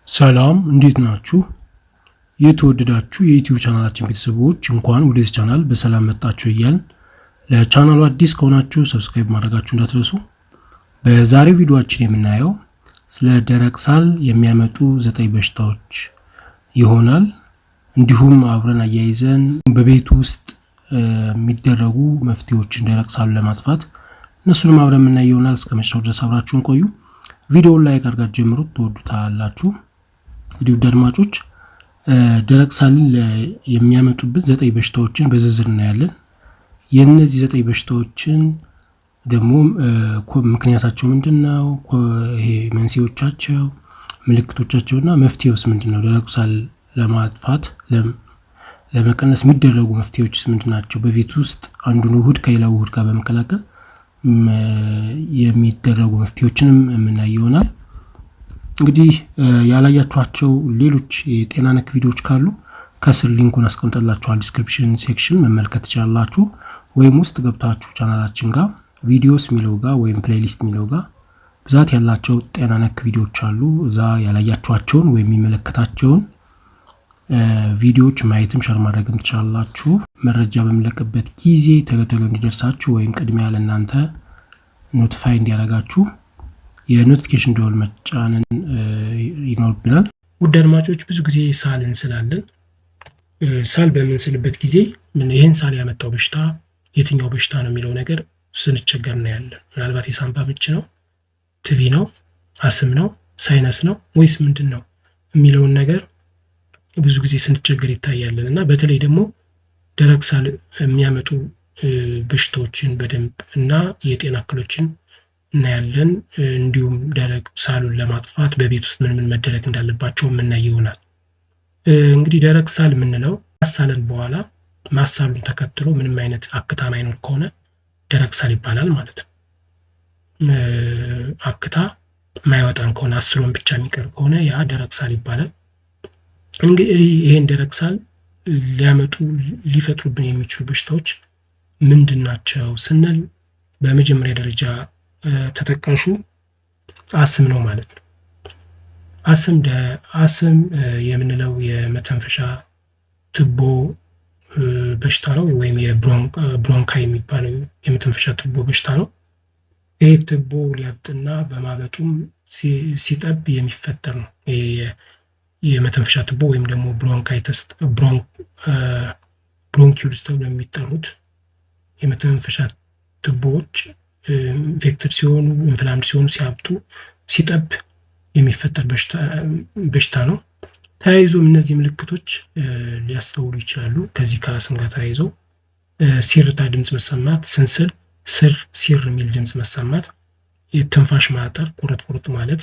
ሰላም እንዴት ናችሁ? የተወደዳችሁ የዩቲዩብ ቻናላችን ቤተሰቦች እንኳን ወደዚህ ቻናል በሰላም መጣችሁ እያልን ለቻናሉ አዲስ ከሆናችሁ ሰብስክራይብ ማድረጋችሁ እንዳትረሱ። በዛሬው ቪዲዮአችን የምናየው ስለ ደረቅ ሳል የሚያመጡ 9 በሽታዎች ይሆናል። እንዲሁም አብረን አያይዘን በቤት ውስጥ የሚደረጉ መፍትሄዎችን ደረቅ ሳል ለማጥፋት እነሱንም አብረን የምናየው ይሆናል። እስከ መጨረሻው ድረስ አብራችሁን ቆዩ። ቪዲዮውን ላይክ አድርጋችሁ ጀምሩት፣ ትወዱታላችሁ። ውድ አድማጮች ደረቅ ሳልን የሚያመጡብን 9 በሽታዎችን በዝርዝር እናያለን። የእነዚህ 9 በሽታዎችን ደግሞ ምክንያታቸው ምንድነው፣ ይሄ መንስኤዎቻቸው፣ ምልክቶቻቸውና መፍትሄውስ ምንድነው፣ ደረቅ ሳል ለማጥፋት ለመቀነስ የሚደረጉ መፍትሄዎችስ ምንድናቸው፣ በቤት ውስጥ አንዱን ውህድ ከሌላው ውህድ ጋር በመቀላቀል የሚደረጉ መፍትሄዎችንም የምናይ ይሆናል። እንግዲህ ያላያችኋቸው ሌሎች የጤና ነክ ቪዲዮዎች ካሉ ከስር ሊንኩን አስቀምጠላችኋል፣ ዲስክሪፕሽን ሴክሽን መመልከት ትችላላችሁ። ወይም ውስጥ ገብታችሁ ቻናላችን ጋር ቪዲዮስ ሚለው ጋር ወይም ፕሌሊስት ሚለው ጋር ብዛት ያላቸው ጤና ነክ ቪዲዮዎች አሉ። እዛ ያላያችኋቸውን ወይም የሚመለከታቸውን ቪዲዮዎች ማየትም ሸር ማድረግም ትችላላችሁ። መረጃ በሚለቅበት ጊዜ ተከታትሎ እንዲደርሳችሁ ወይም ቅድሚያ ለእናንተ ኖቲፋይ እንዲያደርጋችሁ የኖቲፊኬሽን ደወል መጫንን ይኖርብናል። ውድ አድማጮች ብዙ ጊዜ ሳል እንስላለን። ሳል በምንስልበት ጊዜ ይህን ሳል ያመጣው በሽታ የትኛው በሽታ ነው የሚለው ነገር ስንቸገር እናያለን። ምናልባት የሳምባ ምች ነው፣ ቲቪ ነው፣ አስም ነው፣ ሳይነስ ነው ወይስ ምንድን ነው የሚለውን ነገር ብዙ ጊዜ ስንቸገር ይታያለን። እና በተለይ ደግሞ ደረቅ ሳል የሚያመጡ በሽታዎችን በደንብ እና የጤና እክሎችን እናያለን። እንዲሁም ደረቅ ሳሉን ለማጥፋት በቤት ውስጥ ምን መደረግ እንዳለባቸው የምናይ ይሆናል። እንግዲህ ደረቅ ሳል የምንለው ማሳለን በኋላ ማሳሉን ተከትሎ ምንም አይነት አክታ ማይኖር ከሆነ ደረቅ ሳል ይባላል ማለት ነው። አክታ ማይወጣን ከሆነ አስሎን ብቻ የሚቀር ከሆነ ያ ደረቅ ሳል ይባላል። እንግዲህ ይሄን ደረቅ ሳል ሊፈጥሩብን የሚችሉ በሽታዎች ምንድን ናቸው ስንል በመጀመሪያ ደረጃ ተጠቃሹ አስም ነው ማለት ነው። አስም የምንለው የመተንፈሻ ቱቦ በሽታ ነው፣ ወይም የብሮንካይ የሚባለው የመተንፈሻ ቱቦ በሽታ ነው። ይህ ቱቦ ሊያብጥና በማበጡም ሲጠብ የሚፈጠር ነው። የመተንፈሻ ቱቦ ወይም ደግሞ ብሮንካይተስ ብሮንኪውልስ ተብለው የሚጠሩት የመተንፈሻ ቱቦዎች ኢንፌክትድ ሲሆኑ ኢንፍላምድ ሲሆኑ ሲያብጡ ሲጠብ የሚፈጠር በሽታ ነው። ተያይዞም እነዚህ ምልክቶች ሊያስተውሉ ይችላሉ። ከዚህ ከአስም ጋር ተያይዞ ሲርታ ድምጽ መሰማት፣ ስንስል ሲር የሚል ድምጽ መሰማት፣ የትንፋሽ ማጠር፣ ቁርጥ ማለት፣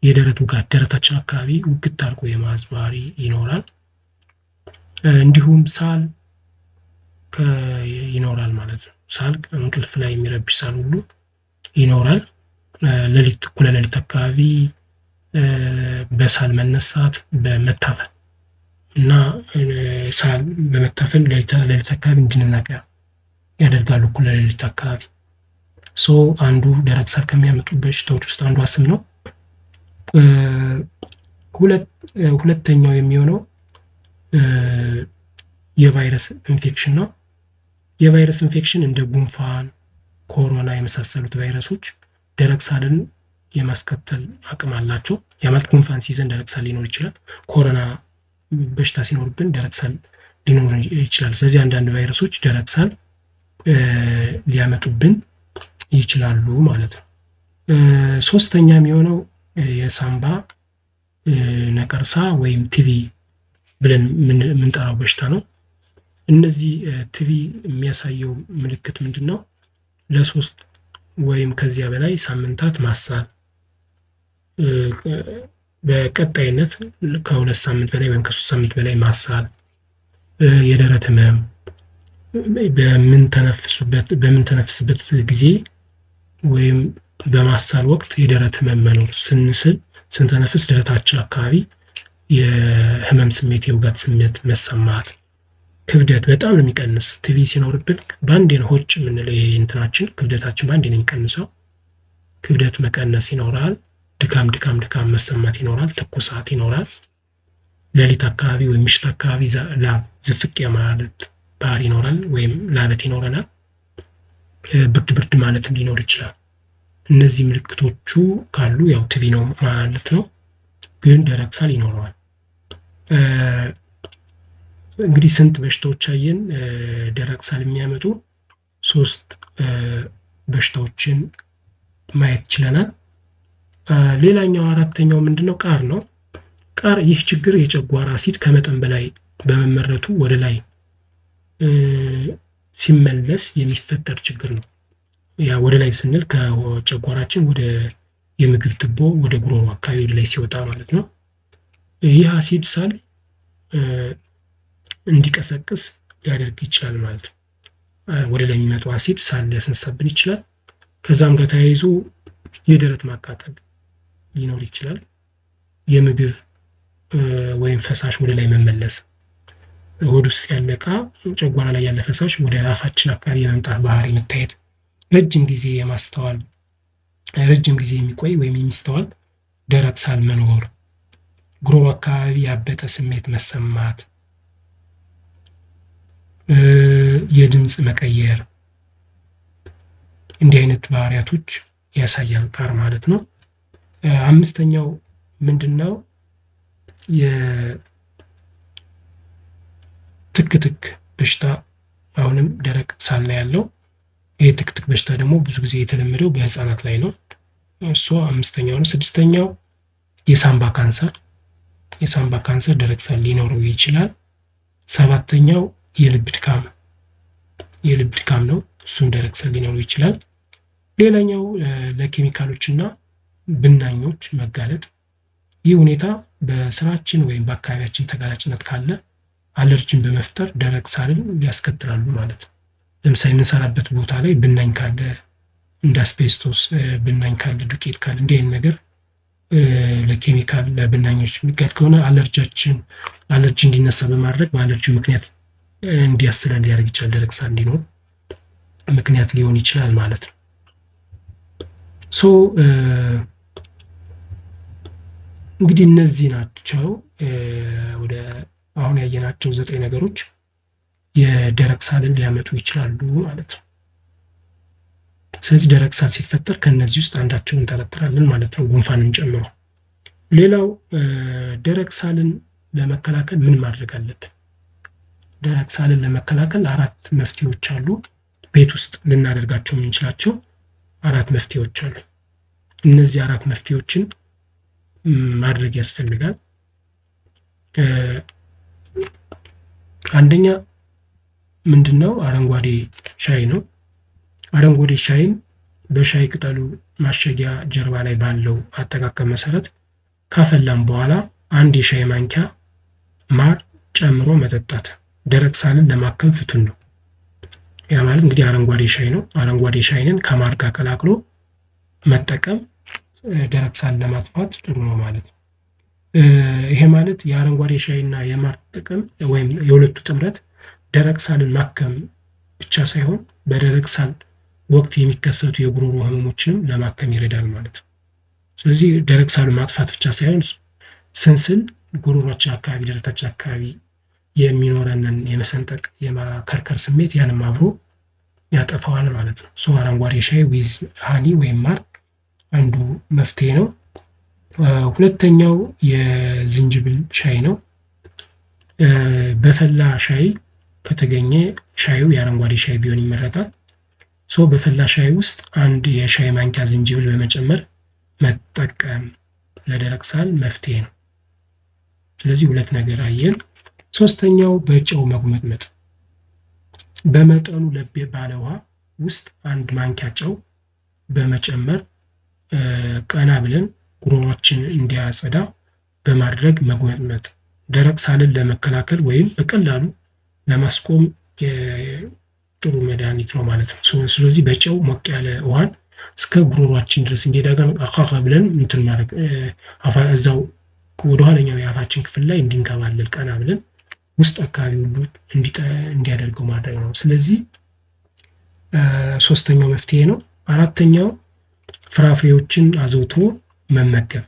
የደረት ውጋት፣ ደረታችን አካባቢ ውግት አድርጎ የማዝ ባህሪ ይኖራል። እንዲሁም ሳል ይኖራል ማለት ነው። ሳል እንቅልፍ ላይ የሚረብሽ ሳል ሁሉ ይኖራል። እኩለ ሌሊት አካባቢ በሳል መነሳት፣ በመታፈን እና ሳል በመታፈን ሌሊት አካባቢ እንድንነቃ ያደርጋሉ። እኩለ ሌሊት አካባቢ አንዱ ደረቅ ሳል ከሚያመጡ በሽታዎች ውስጥ አንዱ አስም ነው። ሁለተኛው የሚሆነው የቫይረስ ኢንፌክሽን ነው። የቫይረስ ኢንፌክሽን እንደ ጉንፋን፣ ኮሮና የመሳሰሉት ቫይረሶች ደረቅ ሳልን የማስከተል አቅም አላቸው። ያማለት ጉንፋን ሲይዘን ደረቅ ሳል ሊኖር ይችላል። ኮሮና በሽታ ሲኖርብን ደረቅ ሳል ሊኖር ይችላል። ስለዚህ አንዳንድ ቫይረሶች ደረቅ ሳል ሊያመጡብን ይችላሉ ማለት ነው። ሶስተኛ የሚሆነው የሳምባ ነቀርሳ ወይም ቲቪ ብለን የምንጠራው በሽታ ነው። እነዚህ ቲቪ የሚያሳየው ምልክት ምንድነው? ለ3 ወይም ከዚያ በላይ ሳምንታት ማሳል፣ በቀጣይነት ከ2 ሳምንት በላይ ወይም ከ3 ሳምንት በላይ ማሳል፣ የደረት ህመም፣ በምንተነፍስበት ጊዜ ወይም በማሳል ወቅት የደረት ህመም መኖር፣ ስንተነፍስ ደረታችን አካባቢ የህመም ስሜት፣ የውጋት ስሜት መሰማት፣ ክብደት በጣም ነው የሚቀንስ። ቲቪ ሲኖርብን ባንዴ ነው ሆጭ የምንለው። ይሄ እንትናችን ክብደታችን ባንዴ ነው የሚቀንሰው። ክብደት መቀነስ ይኖራል። ድካም መሰማት ይኖራል። ትኩሳት ይኖራል። ሌሊት አካባቢ ወይም ምሽት አካባቢ ላብ ዝፍቅ ማለት ባህሪ ይኖራል ወይም ላበት ይኖረናል። ብርድ ማለት ሊኖር ይችላል። እነዚህ ምልክቶቹ ካሉ ያው ቲቪ ነው ማለት ነው። ግን ደረቅ ሳል ይኖረዋል። እንግዲህ ስንት በሽታዎች አየን ደረቅ ሳል የሚያመጡ 3 በሽታዎችን ማየት ችለናል። ሌላኛው አራተኛው ምንድነው? ቃር ነው። ቃር ይህ ችግር የጨጓራ አሲድ ከመጠን በላይ በመመረቱ ወደ ላይ ሲመለስ የሚፈጠር ችግር ነው። ያ ወደ ላይ ስንል ከጨጓራችን ወደ የምግብ ቱቦ ወደ ጉሮሮ አካባቢ ወደ ላይ ሲወጣ ማለት ነው። ይህ አሲድ ሳል እንዲቀሰቅስ ሊያደርግ ይችላል ማለት ነው። ወደ ላይ የሚመጣው አሲድ ሳል ሊያስነሳብን ይችላል። ከዛም ጋር ተያይዞ የደረት ማቃጠል ሊኖር ይችላል። የምግብ ወይም ፈሳሽ ወደ ላይ መመለስ፣ ሆድ ውስጥ ያለ ዕቃ ጨጓራ ላይ ያለ ፈሳሽ ወደ አፋችን አካባቢ የመምጣት ባህሪ መታየት፣ ረጅም ጊዜ የሚቆይ ወይም የሚስተዋል ደረቅ ሳል መኖር፣ ጉሮሮ አካባቢ ያበጠ ስሜት መሰማት፣ የድምጽ መቀየር፣ እንዲህ አይነት ባህሪያቶች ያሳያል ቃር ማለት ነው። አምስተኛው ምንድነው? የትክትክ በሽታ አሁንም ደረቅ ሳል ነው ያለው። ይሄ ትክትክ በሽታ ደግሞ ብዙ ጊዜ የተለመደው በህፃናት ላይ ነው። እሱ አምስተኛው ነው። ስድስተኛው የሳምባ ካንሰር ደረቅ ሳል ሊኖረው ይችላል። ሰባተኛው የልብ ድካም ነው። እሱም ደረቅ ሳል ሊኖረው ይችላል። ሌላኛው ለኬሚካሎችና ብናኞች መጋለጥ። ይህ ሁኔታ በስራችን ወይም በአካባቢያችን ተጋላጭነት ካለ አለርጂን በመፍጠር ደረቅ ሳልን ሊያስከትላሉ ማለት ነው። ለምሳሌ የምንሰራበት ቦታ ላይ ብናኝ ካለ፣ እንደ አስቤስቶስ ብናኝ ካለ፣ ዱቄት ካለ፣ እንዲህ አይነት ነገር ለኬሚካል ለብናኞች የሚጋለጥ ከሆነ አለርጂ እንዲነሳ በማድረግ በአለርጂው ምክንያት እንዲያስለን ሊያደርግ ይችላል። ደረቅ ሳል እንዲኖር ምክንያት ሊሆን ይችላል ማለት ነው። እንግዲህ እነዚህ ናቸው ወደ አሁን ያየናቸው 9 ነገሮች የደረቅ ሳልን ሊያመጡ ይችላሉ ማለት ነው። ስለዚህ ደረቅ ሳል ሲፈጠር ከነዚህ ውስጥ አንዳቸውን እንጠረጥራለን ማለት ነው፣ ጉንፋንን ጨምሮ። ሌላው ደረቅ ሳልን ለመከላከል ምን ማድረግ አለብን? ደረቅ ሳልን ለመከላከል 4 መፍትሄዎች አሉ። ቤት ውስጥ ልናደርጋቸው የምንችላቸው 4 መፍትሄዎች አሉ። እነዚህ 4 መፍትሄዎችን ማድረግ ያስፈልጋል። አንደኛ ምንድነው? አረንጓዴ ሻይ ነው። አረንጓዴ ሻይን በሻይ ቅጠሉ ማሸጊያ ጀርባ ላይ ባለው አጠቃቀም መሰረት ካፈላም በኋላ 1 የሻይ ማንኪያ ማር ጨምሮ መጠጣት ደረቅ ሳልን ለማከም ፍቱን ነው። ያ ማለት እንግዲህ አረንጓዴ ሻይ ነው። አረንጓዴ ሻይንን ከማር ጋር ቀላቅሎ መጠቀም ደረቅ ሳልን ለማጥፋት ጥሩ ነው ማለት ነው። ይሄ ማለት የአረንጓዴ ሻይና የማር ጥቅም ወይም የሁለቱ ጥምረት ደረቅ ሳልን ማከም ብቻ ሳይሆን በደረቅ ሳል ወቅት የሚከሰቱ የጉሮሮ ህመሞችንም ለማከም ይረዳል ማለት ነው። ስለዚህ ደረቅ ሳልን ማጥፋት ብቻ ሳይሆን ስንስል ጉሮሮአችን አካባቢ ደረታችን አካባቢ የሚኖረንን የመሰንጠቅ የማከርከር ስሜት ያንም አብሮ ያጠፋዋል ማለት ነው። አረንጓዴ ሻይ ዊዝ ሃኒ ወይም ማር አንዱ መፍትሄ ነው። ሁለተኛው የዝንጅብል ሻይ ነው። በፈላ ሻይ ከተገኘ ሻዩ የአረንጓዴ ሻይ ቢሆን ይመረጣል። በፈላ ሻይ ውስጥ 1 የሻይ ማንኪያ ዝንጅብል በመጨመር መጠቀም ለደረቅ ሳል መፍትሄ ነው። ስለዚህ 2 ነገር አየን። ሶስተኛው በጨው መጉመጥመጥ። በመጠኑ ለብ ባለ ውሃ ውስጥ 1 ማንኪያ ጨው በመጨመር ቀና ብለን ጉሮሮአችን እንዲያጸዳ በማድረግ መጉመጥመጥ ደረቅ ሳልን ለመከላከል ወይም በቀላሉ ለማስቆም ጥሩ መድኃኒት ነው ማለት ነው። ስለዚህ በጨው ሞቅ ያለ ውሃን እስከ ጉሮሮአችን ድረስ እንዲዳገም አኻኻ ብለን እንትን ማድረግ እዛው ወደ ኋለኛው የአፋችን ክፍል ላይ እንዲንከባለል ቀና ብለን ውስጥ አካባቢ ሁሉ እንዲያደርገው ማድረግ ነው። ስለዚህ ሶስተኛው መፍትሄ ነው። አራተኛው ፍራፍሬዎችን አዘውትሮ መመገብ።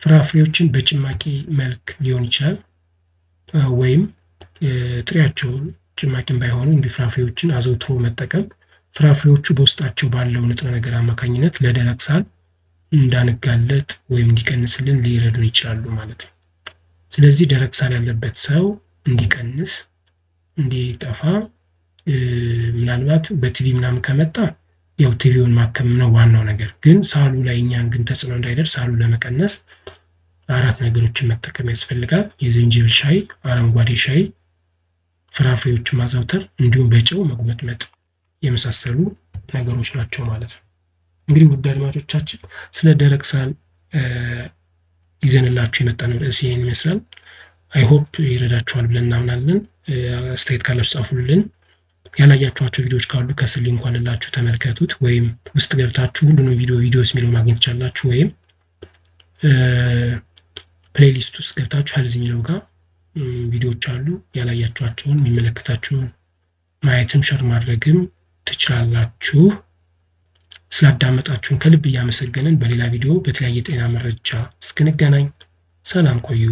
ፍራፍሬዎችን በጭማቂ መልክ ሊሆን ይችላል ወይም ጥሬያቸውን ጭማቂም ባይሆኑ እንዲህ ፍራፍሬዎችን አዘውትሮ መጠቀም ፍራፍሬዎቹ በውስጣቸው ባለው ንጥረ ነገር አማካኝነት ለደረቅ ሳል እንዳንጋለጥ ወይም እንዲቀንስልን ሊረዱን ይችላሉ ማለት ነው። ስለዚህ ደረቅ ሳል ያለበት ሰው እንዲቀንስ እንዲጠፋ ምናልባት በቲቪ ምናምን ከመጣ ያው ቲቪውን ማከም ነው ዋናው ነገር። ግን ሳሉ ላይ እኛን ግን ተጽዕኖ እንዳይደርስ ሳሉ ለመቀነስ 4 ነገሮችን መጠቀም ያስፈልጋል። የዝንጅብል ሻይ፣ አረንጓዴ ሻይ፣ ፍራፍሬዎችን ማዘውተር እንዲሁም በጨው መጉመጥመጥ የመሳሰሉ ነገሮች ናቸው ማለት ነው። እንግዲህ ውድ አድማጮቻችን ስለ ደረቅ ሳል ይዘንላችሁ የመጣነው ርዕስ ይሄን ይመስላል። አይ ሆፕ ይረዳችኋል ብለን እናምናለን። አስተያየት ካላችሁ ጻፉልን። ያላያችኋቸው ቪዲዮዎች ካሉ ከስር ሊንኩ አለላችሁ ተመልከቱት፣ ወይም ውስጥ ገብታችሁ ሁሉንም ቪዲዮስ የሚለው ማግኘት ትችላላችሁ፣ ወይም ፕሌሊስት ውስጥ ገብታችሁ ሄልዝ የሚለው ጋር ቪዲዮዎች አሉ። ያላያችኋቸውን የሚመለከታችሁን ማየትም ሸር ማድረግም ትችላላችሁ። ስላዳመጣችሁን ከልብ እያመሰገንን በሌላ ቪዲዮ በተለያየ ጤና መረጃ እስክንገናኝ ሰላም ቆዩ።